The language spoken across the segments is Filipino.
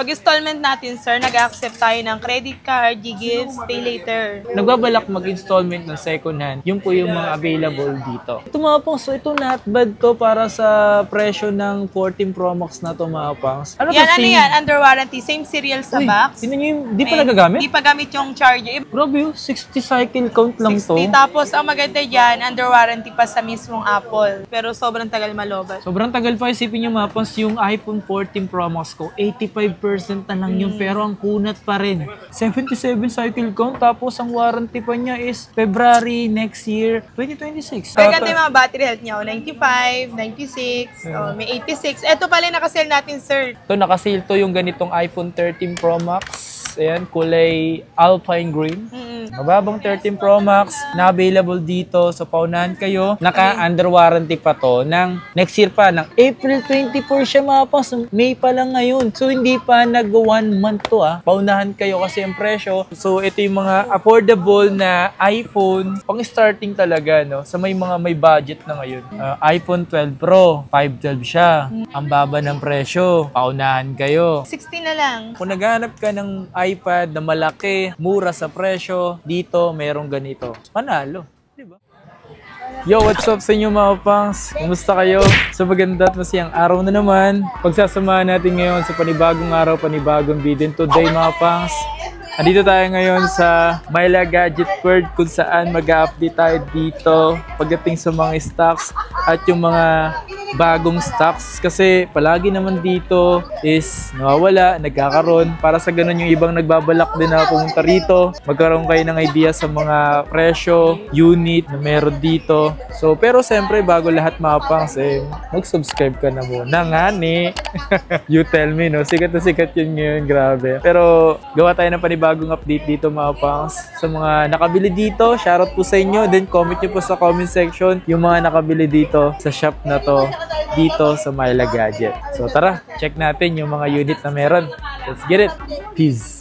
Pag installment natin, sir, nag-accept tayo ng credit card, G-Gifts, pay later. Nagbabalak mag-installment ng second hand, yun po yung mga available dito. Ito mga pangs, so ito not bad to para sa presyo ng 14 Pro Max na to mga pangs. Ano yan, to, ano yan? Under warranty. Same serial sa box. Sino nyo yung, di pa nagagamit? Di pa gamit yung charger. Grabe yun, 60 cycle count lang 60. to. Tapos, ang maganda dyan, under warranty pa sa mismong Apple. Pero sobrang tagal malobat. Sobrang tagal pa, isipin nyo mga pangs, yung iPhone 14 Pro Max ko, 85% na lang yun, pero ang kunat pa rin. 77 cycle count, tapos ang warranty pa niya is February next year, 2026. Kaya ganda yung mga battery health niya, 95, 96, may 86. Ito pala yung nakasale natin, sir. Ito, nakasale to yung ganitong iPhone 13 Pro Max. Ayan, kulay alpine green. Mababang 13 Pro Max na available dito. So, paunahan kayo. Naka-under warranty pa to ng next year pa. Ng April 24 siya mga pangs. May pa lang ngayon. So, hindi pa nag-1 month to Paunahan kayo kasi ang presyo. So, ito yung mga affordable na iPhone. Pang-starting talaga, no? Sa may mga may budget na ngayon. iPhone 12 Pro. 512 siya. Ang baba ng presyo. Paunahan kayo. 16 na lang. Kung naghanap ka ng iPad na malaki, mura sa presyo, dito merong ganito. Panalo, di ba? Yo, what's up sa inyo mga pangs? Kumusta kayo? So maganda at masayang araw na naman. Pagsasamahan natin ngayon sa panibagong araw, panibagong video. Today mga pangs, andito tayo ngayon sa Myla Gadget World kung saan mag-update tayo dito pagdating sa mga stocks at yung mga bagong stocks kasi palagi naman dito is nawawala, nagkakaroon. Para sa ganun yung ibang nagbabalak din na pumunta rito, magkaroon kayo ng idea sa mga presyo, unit na meron dito. So, pero siyempre bago lahat mga pangs, mag-subscribe ka na muna nga ni. You tell me, no? Sikat na sikat yun ngayon, grabe. Pero gawa tayo ng panibagong update dito mga pangs. Sa mga nakabili dito, shoutout po sa inyo. Then comment nyo po sa comment section yung mga nakabili dito sa shop na to dito sa Myla Gadget. So tara, check natin yung mga unit na meron. Let's get it. Peace.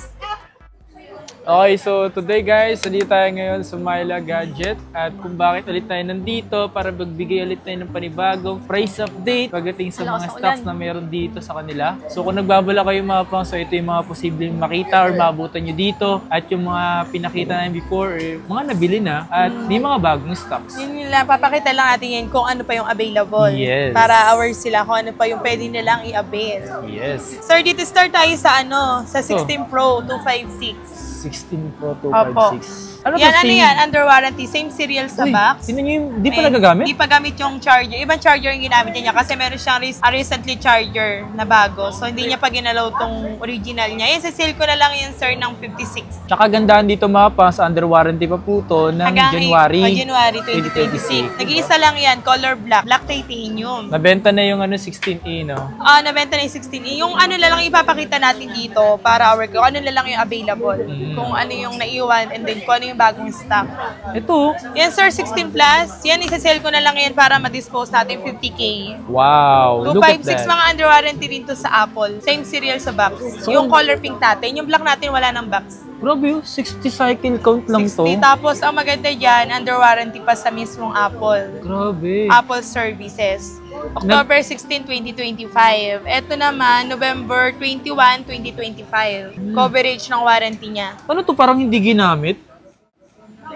Okay, so today guys, nandito tayo ngayon sa Myla Gadget at kung bakit ulit tayo nandito para magbigay ulit tayo ng panibagong price update pagdating sa mga stocks na meron dito sa kanila. So kung nagbabala kayo mga pang, so ito yung mga posibleng makita or maabutan nyo dito at yung mga pinakita namin before, mga nabili na at may mga bagong stocks. Yun lang, papakita lang natin yan kung ano pa yung available. Yes. Para aware sila kung ano pa yung pwede nilang i-avail. Yes. Sir, dito start tayo sa sa 16 Pro 256. 16 Pro 256. Ano yan, to, ano yan? Under warranty. Same serial sa box. Sino nyo yung, di pa nagagamit? Di pa gamit yung charger. Ibang charger yung ginamit niya kasi meron siyang recently charger na bago. So, hindi niya pa ginalaw tong original niya. Yan, sa sale ko na lang yun, sir, ng 56. Tsaka gandaan dito mga pangs, under warranty pa po to ng January 2026. Nag-iisa lang yan, color black. Black titanium. Nabenta na yung 16E, no? Nabenta na yung 16E. Yung ano na lang ipapakita natin dito para our ko. Ano na lang yung available. Kung ano yung naiwan and then kung ano yung bagong stock. Ito. Yan sir, 16 plus. Yan, isa-sell ko na lang yan para ma-dispose natin 50K. Wow, look at that. 256 mga under warranty rin to sa Apple. Same serial sa box. So, yung color pink natin. Yung black natin wala ng box. Grabe, 60 cycle count lang 60. to. Tapos, ang maganda dyan, under warranty pa sa mismong Apple. Grabe. Apple services. October 16, 2025. Ito naman, November 21, 2025. Coverage ng warranty niya. Ano to, parang hindi ginamit?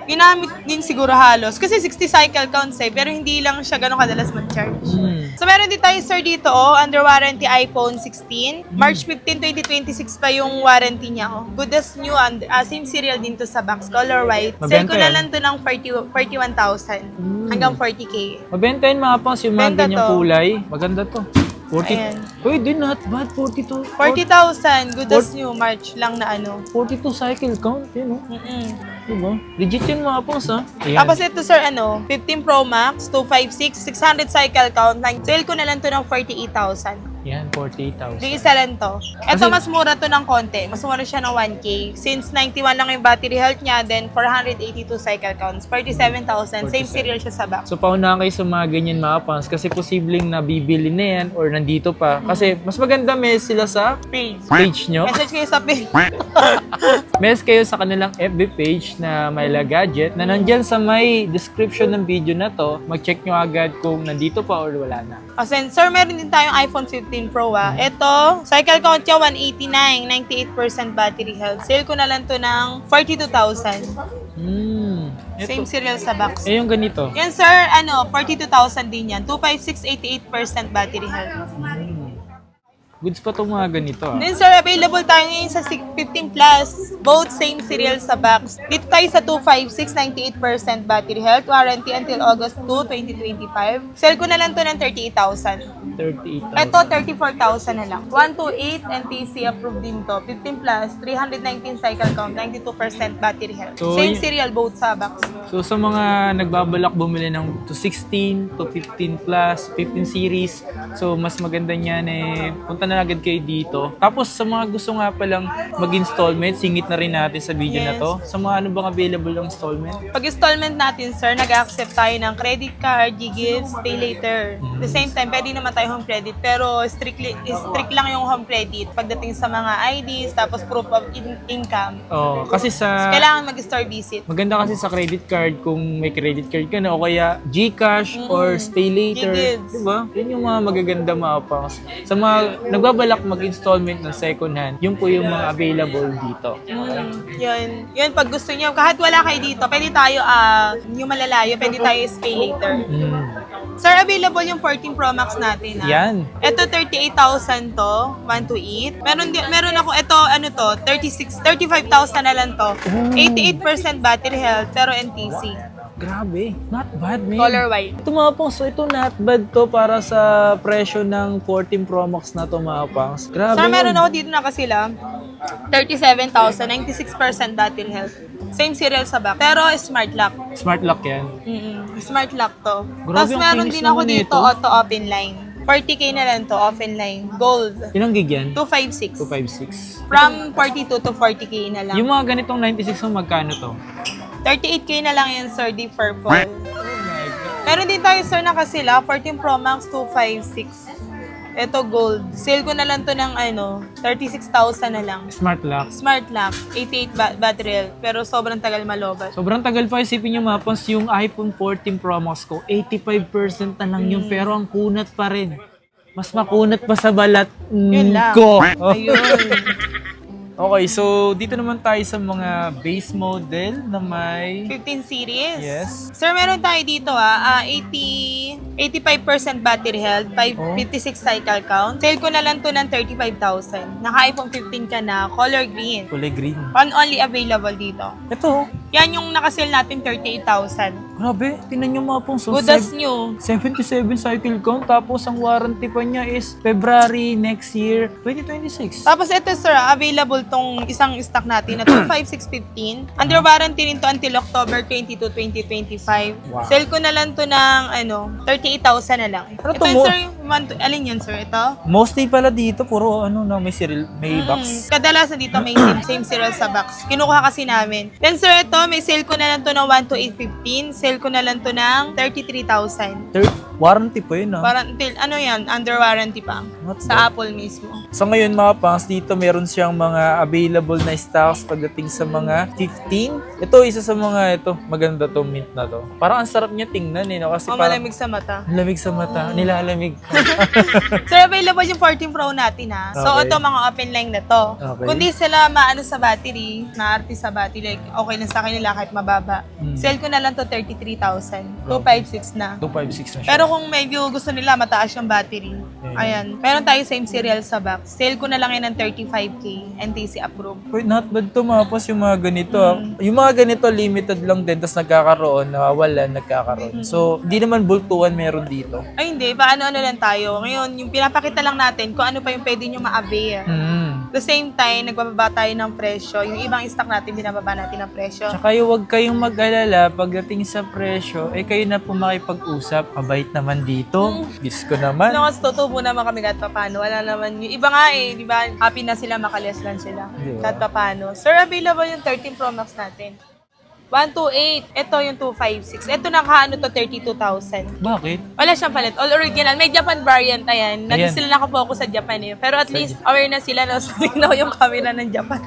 Ginamit din siguro halos. Kasi 60 cycle counts pero hindi lang siya ganun kadalas mag-charge. So, meron din tayo, sir, dito, under warranty iPhone 16. March 15, 2026 pa yung warranty niya. Good as new, same serial din to sa box, color white. Sale ko na lang to ng 41,000 hanggang 40K. Mabenta yun mga pangs, yung mga ganyang kulay. Maganda to. 40. Uy, di not bad. 42. 40,000. Good as new. March lang na 42 cycle count. Yun, no? Diba? Legit yun mga pangs, ha? Ayan. Tapos ito, sir, 15 Pro Max, 256, 600 cycle count. Sale ko na lang to ng 48,000. Yan, 48,000. Di isa lang to. Ito, mas mura to ng konti. Mas mura siya ng 1K. Since 91 lang yung battery health niya, then 482 cycle counts. 47,000. Same serial siya sa box. So, paunahan kayo sa mga ganyan mga pangs kasi posibleng nabibili na yan or nandito pa. Kasi mas maganda may sila sa page nyo. Message kayo sa page. Message kayo sa kanilang FB page na Myla Gadget na nandyan sa may description ng video na to. Mag-check nyo agad kung nandito pa or wala na. Sir, meron din tayong iPhone 15 15 Pro Ito, cycle count niya 189, 98% battery health. Sale ko na lang to ng 42,000. Same serial sa box. Yung ganito. Yan sir, 42,000 din yan. 256, 88% battery health. Goods pa itong mga ganito Then sir, available tayo ngayon sa 15 Plus. Both same serial sa box. Dito tayo sa 256, 98% battery health. Warranty until August 2, 2025. Sell ko na lang to ng 38,000. 38,000. Ito, 34,000 na lang. 128 NTC approved din to. 15 Plus, 319 cycle count, 92% battery health. So, same serial, both sa box. So sa mga nagbabalak bumili ng to 16, to 15 Plus, 15 series, so mas maganda niyan punta na agad kayo dito. Tapos sa mga gusto nga palang mag-installment, singit na rin natin sa video na to. Sa mga ano bang available ng installment? Pag installment natin, sir, nag-accept tayo ng credit card, G-Gifts, pay later. At the same time, pwede naman tayo home credit, pero strict lang yung home credit pagdating sa mga IDs, tapos proof of income. Oh, kasi sa kailangan mag-store visit. Maganda kasi sa credit card kung may credit card ka na o kaya GCash or stay later. Diba? Yun yung mga magaganda mga pangs. Sa mga nagbabalak mag-installment ng second hand, yun po yung mga available dito. Yun, pag gusto niyo, kahit wala kayo dito, pwede tayo, yung malalayo, pwede tayo pay later. Sir, available yung 14 Pro Max natin. Yan. Ito, 38,000 to, 128. Meron ako, ito, 35,000 na lang to. 88% battery health, pero NTC. Grabe. Not bad, man. Color white. Ito mga pangs, so ito not bad to para sa presyo ng 14 Pro Max na to mga pangs. Grabe. Sir, meron ako dito na sila. 37,000, 96% battery health. Same serial sa back. Pero smart lock. Smart lock yan. Smart lock to. Grabe, Tapos meron kinis din ako naman dito, ito. auto open line. 40K na lang to, open line. Gold. Ilang gig yan? 256. 256. From 42 to 40K na lang. Yung mga ganitong 96 mo, magkano to? 38K na lang yan, sir, di purple. Oh my God. Meron din tayo, sir, na kasila. 14 Pro Max, 256. Ito, gold. Sale ko na lang to ng 36,000 na lang. Smart lock. Smart lock, 88 battery health, pero sobrang tagal malobat. Sobrang tagal pa, isipin nyo mapans yung iPhone 14 Pro Max ko, 85% na lang yung pero ang kunat pa rin. Mas makunat pa sa balat Yun lang. ko. Ayun. Okay, so dito naman tayo sa mga base model na may 15 series. Yes. Sir, meron tayo dito 85% battery health, 56 cycle count. Sale ko na lang to ng 35,000. Naka iPhone 15 ka na, color green. kulay green. Only available dito. Ito, Yan yung nakasale natin 38,000. grabe, tinan nyo mga pong. So, Good as new. 77 cycle count, tapos ang warranty pa niya is February next year, 2026. Tapos ito sir, available tong isang stock natin na 25615. Under warranty rin to until October 22, 2025. Wow. Sell ko na lang to ng 38,000 na lang. Ano Ito to mo? sir, alin yan sir? Ito? Mostly pala dito, puro may serial, may box. Kadalasan dito may same serial sa box. Kinukuha kasi namin. Then sir, ito, may sale ko na lang to ng 12815. Sale ko na lang to ng 33,000. Warranty pa yun Until, yan? Under warranty pa. What Sa Apple mismo. So ngayon mga pangs, dito meron siyang mga available na stocks pagdating sa mga 15. Ito, isa sa mga maganda to, mint na to. Parang ang sarap niya tingnan no? Kasi parang Malamig sa mata. lamig sa mata, nilalamig. Sir, available yung 14 Pro natin So, Okay. ito mga open line na to. Okay. Kung di sila maano sa battery, maarte sa battery, like, okay lang sa kanila kahit mababa. Sell ko na lang to 33,000. 256 na. 256 na siya. Pero kung medyo gusto nila mataas yung battery, ayan. Meron tayo same serial sa box. Sale ko na lang yan ng 35K. NTC approved. Wait, not bad to mapos yung mga ganito. Yung mga ganito, limited lang din, tapos nagkakaroon, nawawalan, nagkakaroon. So, hindi naman bultuan meron dito. Ay hindi, paano lang tayo. Ngayon, yung pinapakita lang natin kung ano pa yung pwede nyo ma-avail. The same time, nagbababa tayo ng presyo. Yung ibang stock natin, binababa natin ng presyo. Tsaka huwag kayong mag-alala pagdating sa presyo, kayo na po makipag-usap. Mabait naman dito. Diyos ko naman. Mas tutubo naman kami kahit paano. Wala naman yung iba nga di ba? Happy na sila, makalis lang sila. Diba? Kahit paano. Sir, available yung 13 Pro Max natin. 128. Ito yung 256. Ito nakaano to 32,000. Bakit? Wala siyang palit. All original. May Japan variant. Ayan. Ayan. Sila nakapokus sa Japan Pero at least aware na sila na sumignaw yung camera ng Japan.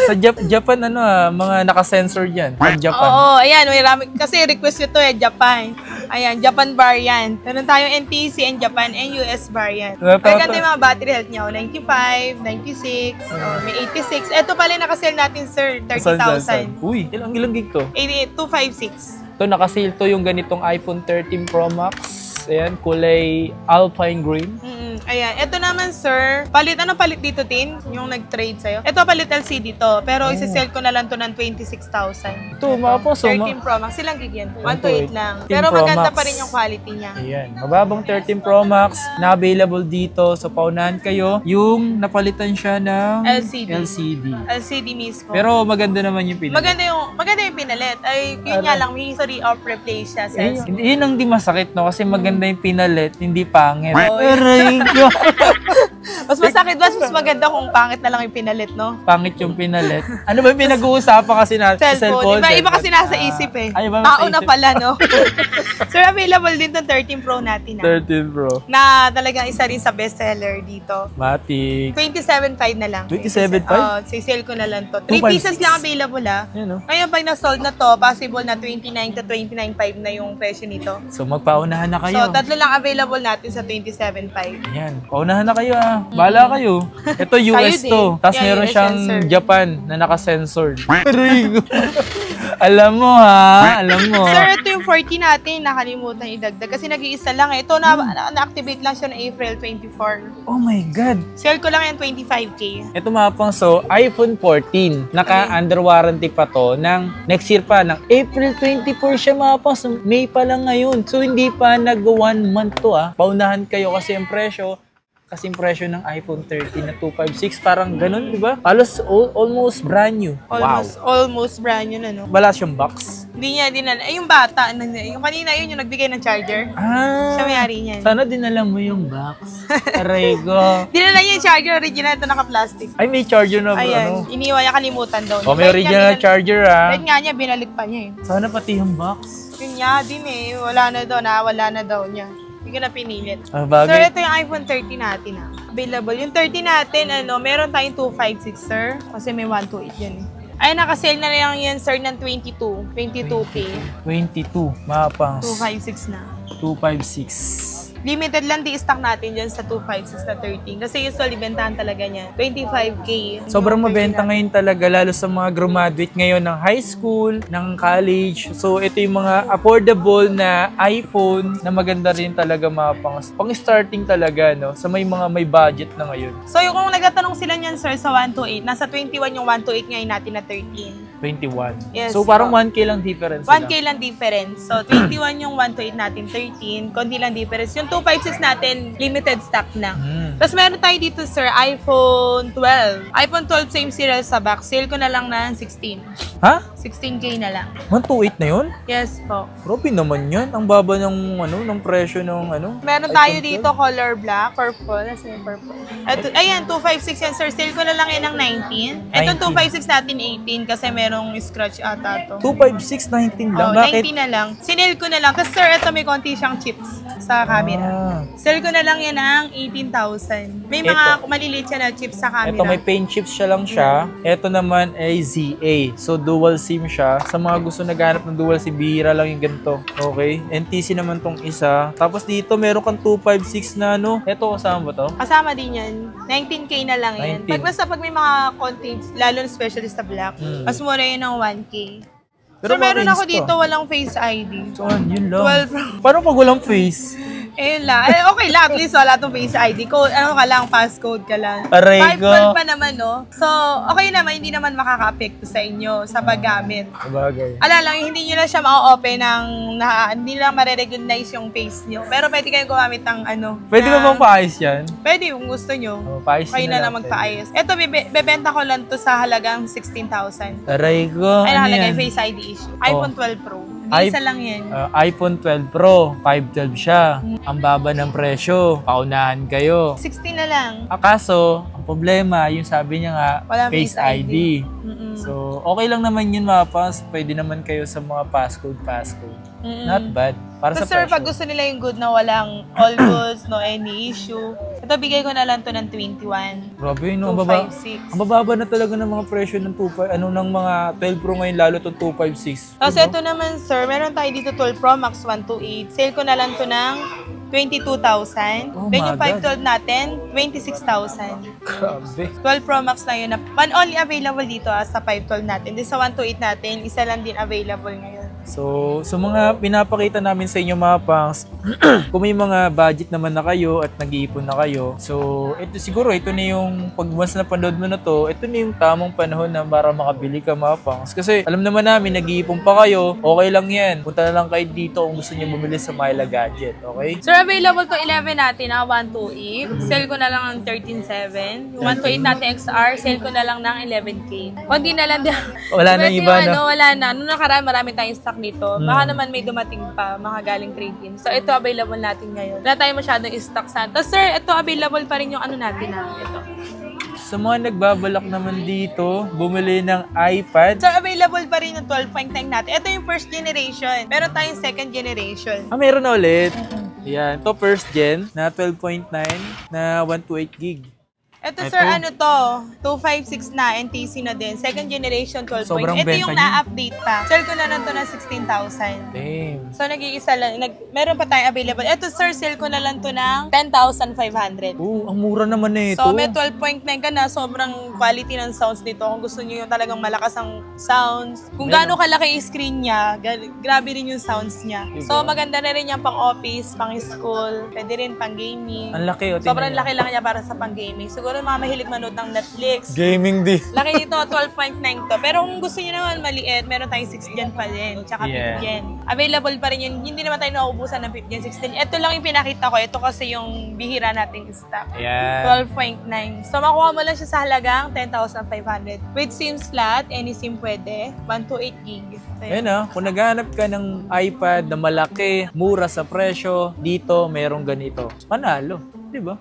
Sa Japan, mga naka-sensor dyan. Sa Japan. Oo, ayan. May rami. Kasi request nyo to Japan. Ayan, Japan variant. Meron tayong NTC and Japan and US variant. Totoo. Ay, ganda yung mga battery health niya. 95, 96, may 86. Ito pala yung nakasale natin, sir. 30,000. Uy, ilang gig to? 256. Ito, nakasale to yung ganitong iPhone 13 Pro Max. Ayan, kulay alpine green. Ayan, ito naman sir, anong palit dito, Tin? Yung nag-trade sa'yo. Ito palit LCD to, pero isi-sell ko na lang to ng 26,000. Ito, mga po, 13 Pro Max, silang gig yan. 1 to 8 lang. 13 Pero Pro maganda Max. pa rin yung quality niya. Ayan, mababang 13 Pro Max na available dito. So, paunahan kayo. Yung napalitan siya ng LCD mismo. Pero maganda naman yung pinalit. Maganda yung pinalit. Ay, yun nga lang, may history of replace siya. Yun ang di masakit, no? Kasi maganda yung pinalit, hindi pangit. Oh, Aray ko. Mas masakit ba? Mas maganda kung pangit na lang yung pinalit, no? Pangit yung pinalit. Ano ba yung pinag-uusapan kasi na Cellphone. Iba kasi nasa isip eh. Ay, iba Tao nasa na isip. pala, no? Sir, available din tong 13 Pro natin. 13 Pro. Na talagang isa rin sa bestseller dito. Matic. 27.5 na lang. 27.5? Oo, sisale ko na lang to. 3 pieces lang available Yan, no? Ngayon, pag na-sold na to, possible na 29 to 29.5 na yung presyo nito. So, magpaunahan na kayo. So, tatlo lang available natin sa 27.5. Ayan. Paunahan na kayo, ah. Bahala kayo. Ito US Kayo to. din. Tapos Yeah, meron US siyang sensor. Japan na naka-censored. Alam mo, ha? Alam mo. Sir, ito yung 40 natin. Nakalimutan idagdag. Kasi nag-iisa lang eh. Ito, na-activate lang siya na April 24. Oh my God. Sale ko lang yan 25K. Ito mga pang, so, iPhone 14. Naka-under warranty pa to ng next year pa. Ng April 24 siya mga pang. So, May pa lang ngayon. So, hindi pa nag-1 month to, ah. Paunahan kayo kasi yung presyo. Kasing presyo ng iPhone 13 na 256, parang ganun, di ba? Halos almost brand new. Almost brand new na, no? Wala siyang box. Hindi niya dinala. Ay, yung bata, yung kanina yun, yung nagbigay ng charger. Siya may-ari niyan. Sana dinala mo yung box. Aray ko. Dinala niya yung charger, original, ito naka-plastic. Ay, may charger na ba? Ayan, iniwan niya, kalimutan daw. Oh, may original charger, ah. Kahit nga niya, binalik pa niya eh. Sana pati yung box. Yun niya, din eh. Wala na daw niya. Hindi ko na pinilit. Ah, bagay. Sir, ito yung iPhone 13 natin available. Yung 13 natin, meron tayong 256, sir. Kasi may 128 yan eh. Ay, nakasale na lang yan, sir, ng 22K. 22. Mapangs. 256 na. 256. Limited lang di-stock natin dyan sa 256 na 13. Kasi usually, bentahan talaga niya. 25K. Sobrang mabenta ngayon talaga, lalo sa mga graduate ngayon ng high school, ng college. So, ito yung mga affordable na iPhone na maganda rin talaga mga pang-starting talaga, no? Sa may mga may budget na ngayon. So, yung kung nagtatanong sila niyan, sir, sa 128, nasa 21 yung 128 ngayon natin na 13. 21. Yes, so, parang 1K lang difference. 1K lang difference. So, 21 yung 128 natin, 13. Konti lang difference. Yung 256 natin, limited stock na. Tapos meron tayo dito, sir, iPhone 12. iPhone 12, same serial sa back. Sale ko na lang ng 16. Ha? 16K na lang. 128 na yun? Yes po. Grabe naman yan. Ang baba ng presyo ng Meron tayo dito, color black, purple. Nasa yung purple. Ito, ayan, 256 yan, sir. Sale ko na lang yan ng 19. Itong 256 natin, 18 kasi merong scratch ata to. 256, 19 lang? Oh, Bakit? 19 na lang. Sinale ko na lang. Kasi sir, ito may konti siyang chips sa camera. Sale ko na lang yan ng 18,000. May mga maliliit siya na chips sa camera. Ito may paint chips siya lang siya. Ito naman ay ZA. So dual SIM siya. Sa mga gusto naghanap ng dual SIM, bihira lang yung ganito. Okay? NTC naman tong isa. Tapos dito meron kang 256 na ano. Ito kasama ba to? Kasama din yan. 19K na lang yan. 19. Pag may mga content, lalo na specialist sa black, mas mura yun ng 1K. Pero So meron malinis ako pa. dito walang Face ID. So, yun lang. 12. Paano pag walang face? Ayun lang. Okay lang. At least wala tong Face ID. Code, ano ka lang, passcode ka lang. Aray ko. 512 pa naman, no? So, okay naman. Hindi naman makaka-apekto sa inyo sa paggamit. Sabagay. Lang, hindi nyo lang siya ma-open ng, hindi lang ma-recognize yung face nyo. Pero pwede kayo gumamit ng ano. Pwede ba bang paayos yan? Pwede kung gusto nyo. Paayos Kayo na lang lang. magpaayos. Ito, bebenta ko lang to sa halagang 16,000. Aray ko. Ay, Ano nakalagay yan? Face ID issue. iPhone 12 Pro. Isa lang yan. iPhone 12 Pro, 512 siya. Ang baba ng presyo, paunahan kayo. 16 na lang. Akaso, ang problema, yung sabi niya nga, Walang Face Face ID. ID. So, okay lang naman yun, mapas. Pwede naman kayo sa mga passcode. Not bad. Para So sa sir, presyo. pag gusto nila yung good na walang all goods, no any issue, ito bigay ko na lang to ng 21. Grabe, no? Ang baba, 256. ang bababa na talaga ng mga presyo ng 25, ng mga 12 Pro ngayon, lalo to 256. Tapos ito naman sir, meron tayo dito 12 Pro Max 128. Sale ko na lang to ng 22,000. Oh Then my yung 512 natin, 26,000. Grabe. 12 Pro Max na yun. One only available dito sa 512 natin. Din sa 128 natin, isa lang din available ngayon. So, sa mga pinapakita namin sa inyo mga pangs, kung may mga budget naman na kayo at nag-iipon na kayo, so ito siguro, ito na yung pag once na panood mo na to, ito na yung tamang panahon na para makabili ka mga pangs. Kasi alam naman namin, nag-iipon pa kayo, okay lang yan. Punta na lang kayo dito kung gusto niyo bumili sa Myla Gadget, okay? Sir, available to 11 natin na 128. Sale ko na lang ng 13,700. Yung 128 natin XR, sale ko na lang ng 11K. O di na lang din. Wala na Yung iba, no? Wala na. Nung nakaraan, marami tayong stock dito. Baka naman may dumating pa, makagaling trade-in. So, ito available natin ngayon. Wala tayong masyadong stock sa. Tapos, sir, ito available pa rin yung ano natin na. Ito. Sa mga nagbabalak naman dito, bumili ng iPad. So, available pa rin yung 12.9 natin. Ito yung first generation. Meron tayong second generation. Ah, meron na ulit. Yan. Ito first gen na 12.9 na 128 gig. Ito, Ito. sir, ano to? 256 na, NTC na din. Second generation 12. Sobrang Ito benta yung niya. na-update pa. Sell ko na lang to ng 16,000. Damn. So, nag-iisa lang. Meron pa tayong available. Ito, sir, sell ko na lang to ng 10,500. Ang mura naman na ito. So, may 12.9 ka na. Sobrang quality ng sounds dito. Kung gusto niyo yung talagang malakas ang sounds. Kung gaano kalaki yung screen niya, grabe rin yung sounds niya. Diba? So, maganda na rin yung pang-office, pang-school, pwede rin pang-gaming. Ang laki, o. Sobrang laki lang niya para sa pang-gaming. Siguro mga mahilig manood ng Netflix. Gaming di. Laki nito, 12.9 to. Pero kung gusto niyo naman maliit, meron tayong 6 gen pa din. Tsaka 5 gen. Available pa rin yun. Hindi naman tayo nauubusan ng 5 gen, 6 gen. Ito lang yung pinakita ko. Ito kasi yung bihira nating stock. Yan. 12.9. So, makuha mo lang siya sa halagang 10,500. With SIM slot, any SIM pwede. 128 gig. So, Ayun kung naghahanap ka ng iPad na malaki, mura sa presyo, dito merong ganito. Panalo. Di ba?